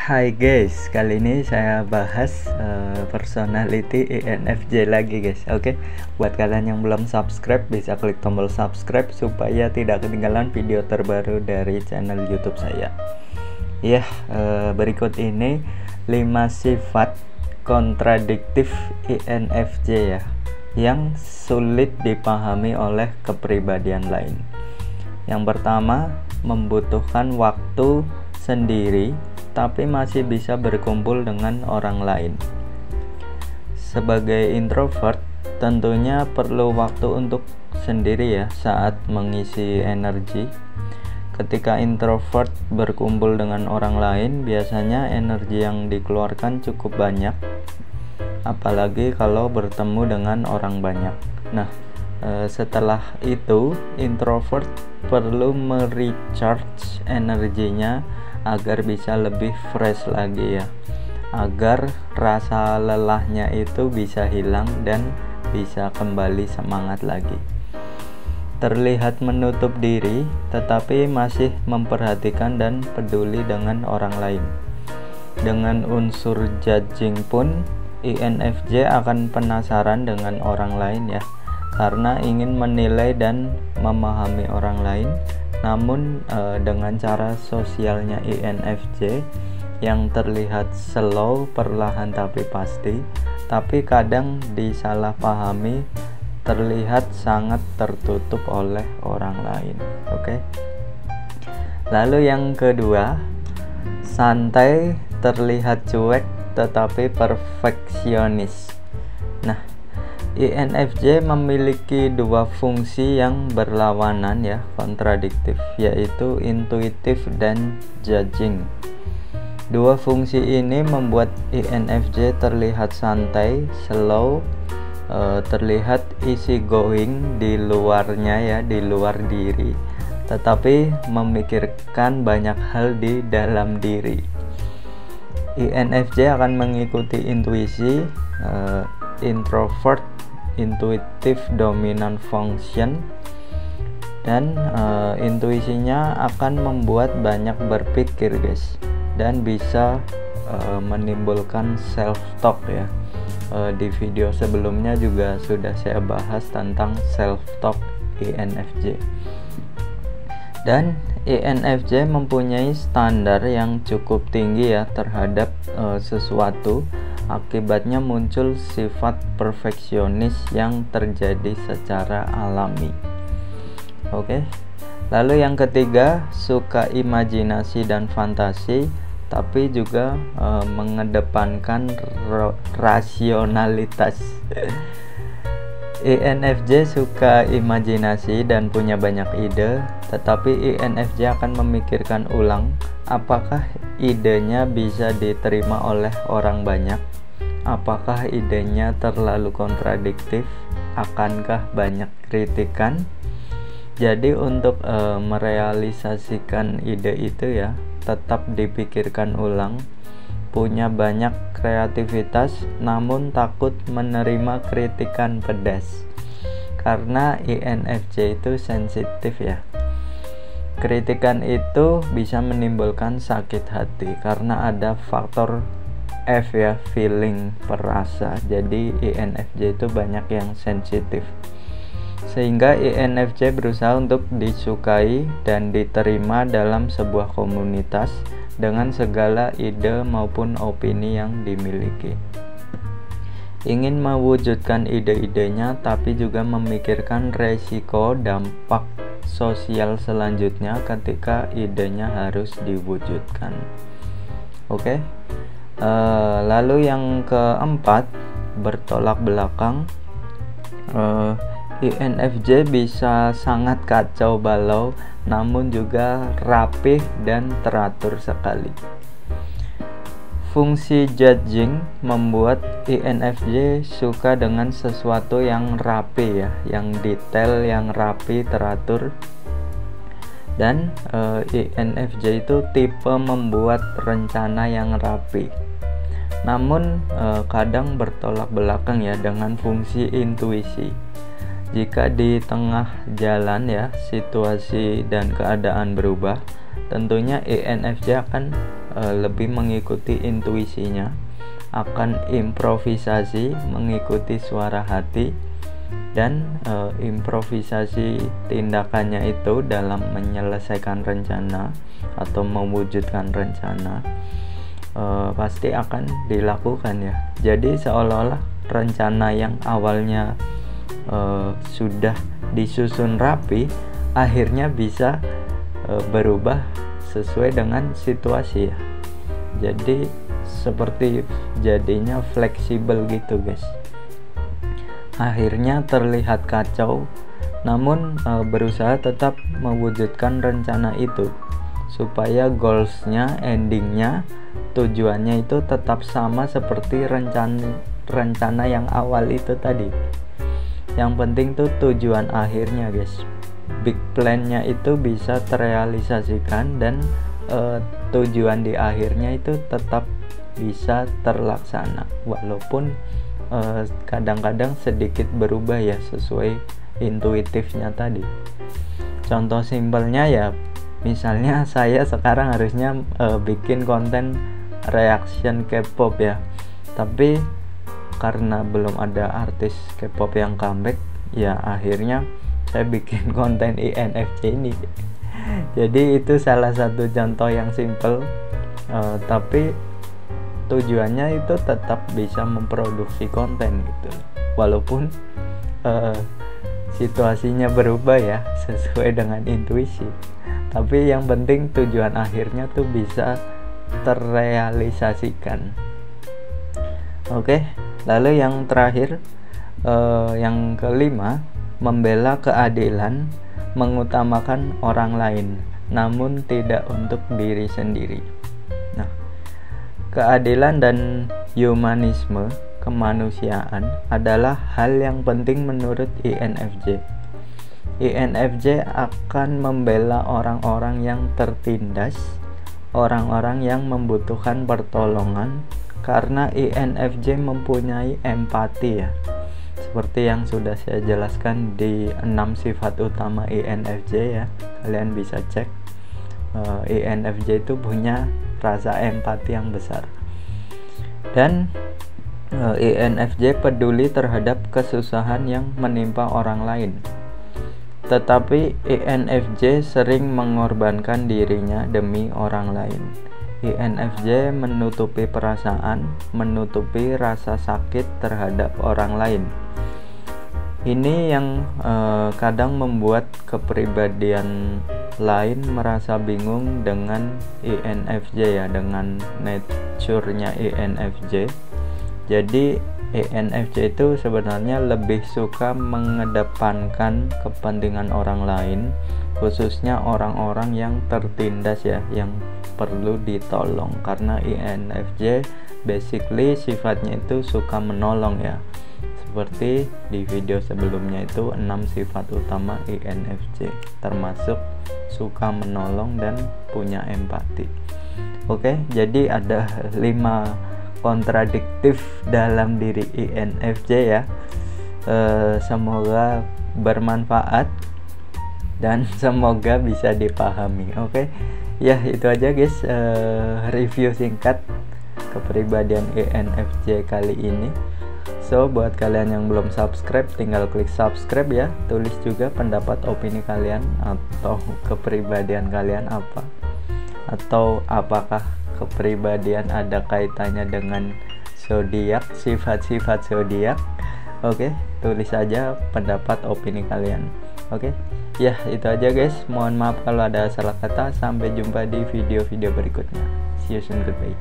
Hai guys, kali ini saya bahas personality INFJ lagi guys. Oke, buat kalian yang belum subscribe bisa klik tombol subscribe supaya tidak ketinggalan video terbaru dari channel YouTube saya. Berikut ini 5 sifat kontradiktif INFJ ya, yang sulit dipahami oleh kepribadian lain. Yang pertama, membutuhkan waktu sendiri tapi masih bisa berkumpul dengan orang lain. Sebagai introvert, tentunya perlu waktu untuk sendiri ya saat mengisi energi. Ketika introvert berkumpul dengan orang lain, biasanya energi yang dikeluarkan cukup banyak, apalagi kalau bertemu dengan orang banyak. Nah, setelah itu introvert perlu merecharge energinya agar bisa lebih fresh lagi ya, agar rasa lelahnya itu bisa hilang dan bisa kembali semangat lagi. Terlihat menutup diri tetapi masih memperhatikan dan peduli dengan orang lain. Dengan unsur judging pun INFJ akan penasaran dengan orang lain ya, karena ingin menilai dan memahami orang lain. Namun dengan cara sosialnya INFJ yang terlihat slow, perlahan tapi pasti, tapi kadang disalahpahami, terlihat sangat tertutup oleh orang lain. Oke. Lalu yang kedua, santai, terlihat cuek tetapi perfeksionis. Nah, INFJ memiliki dua fungsi yang berlawanan ya, kontradiktif, yaitu intuitif dan judging. Dua fungsi ini membuat INFJ terlihat santai, slow, terlihat easy going di luarnya ya, di luar diri, tetapi memikirkan banyak hal di dalam diri. INFJ akan mengikuti intuisi, introvert intuitive dominant function, dan intuisinya akan membuat banyak berpikir guys, dan bisa menimbulkan self talk ya. Di video sebelumnya juga sudah saya bahas tentang self talk INFJ. Dan INFJ mempunyai standar yang cukup tinggi ya terhadap sesuatu. Akibatnya muncul sifat perfeksionis yang terjadi secara alami. Oke. Lalu yang ketiga, suka imajinasi dan fantasi, tapi juga mengedepankan rasionalitas. INFJ suka imajinasi dan punya banyak ide, tetapi INFJ akan memikirkan ulang apakah idenya bisa diterima oleh orang banyak. Apakah idenya terlalu kontradiktif? Akankah banyak kritikan? Jadi untuk merealisasikan ide itu ya, tetap dipikirkan ulang, punya banyak kreativitas, namun takut menerima kritikan pedas. Karena INFJ itu sensitif ya. Kritikan itu bisa menimbulkan sakit hati karena ada faktor F ya, feeling, perasa. Jadi INFJ itu banyak yang sensitif, sehingga INFJ berusaha untuk disukai dan diterima dalam sebuah komunitas dengan segala ide maupun opini yang dimiliki. Ingin mewujudkan ide-idenya tapi juga memikirkan resiko dampak sosial selanjutnya ketika idenya harus diwujudkan. Oke. Lalu yang keempat, bertolak belakang. INFJ bisa sangat kacau balau, namun juga rapih dan teratur sekali. Fungsi judging membuat INFJ suka dengan sesuatu yang rapi ya, yang detail, yang rapi, teratur. Dan INFJ itu tipe membuat rencana yang rapi, namun kadang bertolak belakang ya dengan fungsi intuisi. Jika di tengah jalan ya, situasi dan keadaan berubah, tentunya INFJ akan lebih mengikuti intuisinya, akan improvisasi mengikuti suara hati, dan improvisasi tindakannya itu dalam menyelesaikan rencana atau mewujudkan rencana pasti akan dilakukan ya. Jadi seolah-olah rencana yang awalnya sudah disusun rapi akhirnya bisa berubah sesuai dengan situasi ya. Jadi seperti jadinya fleksibel gitu guys. Akhirnya terlihat kacau, namun berusaha tetap mewujudkan rencana itu supaya goalsnya, endingnya, tujuannya itu tetap sama seperti rencana yang awal itu tadi. Yang penting tuh tujuan akhirnya guys, big plan-nya itu bisa terrealisasikan, dan tujuan di akhirnya itu tetap bisa terlaksana walaupun kadang-kadang sedikit berubah ya sesuai intuitifnya tadi. Contoh simpelnya ya, misalnya saya sekarang harusnya bikin konten reaction K-pop ya, tapi karena belum ada artis K-pop yang comeback ya, akhirnya saya bikin konten INFJ ini. Jadi itu salah satu contoh yang simple, tapi tujuannya itu tetap bisa memproduksi konten gitu, walaupun situasinya berubah ya sesuai dengan intuisi, tapi yang penting tujuan akhirnya tuh bisa terrealisasikan. Oke, lalu yang terakhir, yang kelima, membela keadilan, mengutamakan orang lain namun tidak untuk diri sendiri. Nah, keadilan dan humanisme, kemanusiaan adalah hal yang penting menurut INFJ. INFJ akan membela orang-orang yang tertindas, orang-orang yang membutuhkan pertolongan, karena INFJ mempunyai empati ya. Seperti yang sudah saya jelaskan di 6 sifat utama INFJ ya, kalian bisa cek. INFJ itu punya rasa empati yang besar, dan INFJ peduli terhadap kesusahan yang menimpa orang lain. Tetapi INFJ sering mengorbankan dirinya demi orang lain. INFJ menutupi perasaan, menutupi rasa sakit terhadap orang lain. Ini yang kadang membuat kepribadian lain merasa bingung dengan INFJ ya, dengan nature-nya INFJ. Jadi INFJ itu sebenarnya lebih suka mengedepankan kepentingan orang lain, khususnya orang-orang yang tertindas ya, yang perlu ditolong, karena INFJ basically sifatnya itu suka menolong ya. Seperti di video sebelumnya itu 6 sifat utama INFJ, termasuk suka menolong dan punya empati. Oke, jadi ada 5 kontradiktif dalam diri INFJ ya. Semoga bermanfaat dan semoga bisa dipahami. Oke, ya itu aja guys, review singkat kepribadian INFJ kali ini. So buat kalian yang belum subscribe, tinggal klik subscribe ya. Tulis juga pendapat opini kalian atau kepribadian kalian apa, atau apakah kepribadian ada kaitannya dengan zodiak, sifat-sifat zodiak. Oke, tulis saja pendapat opini kalian. Oke, ya itu aja guys. Mohon maaf kalau ada salah kata. Sampai jumpa di video-video berikutnya. See you soon, goodbye.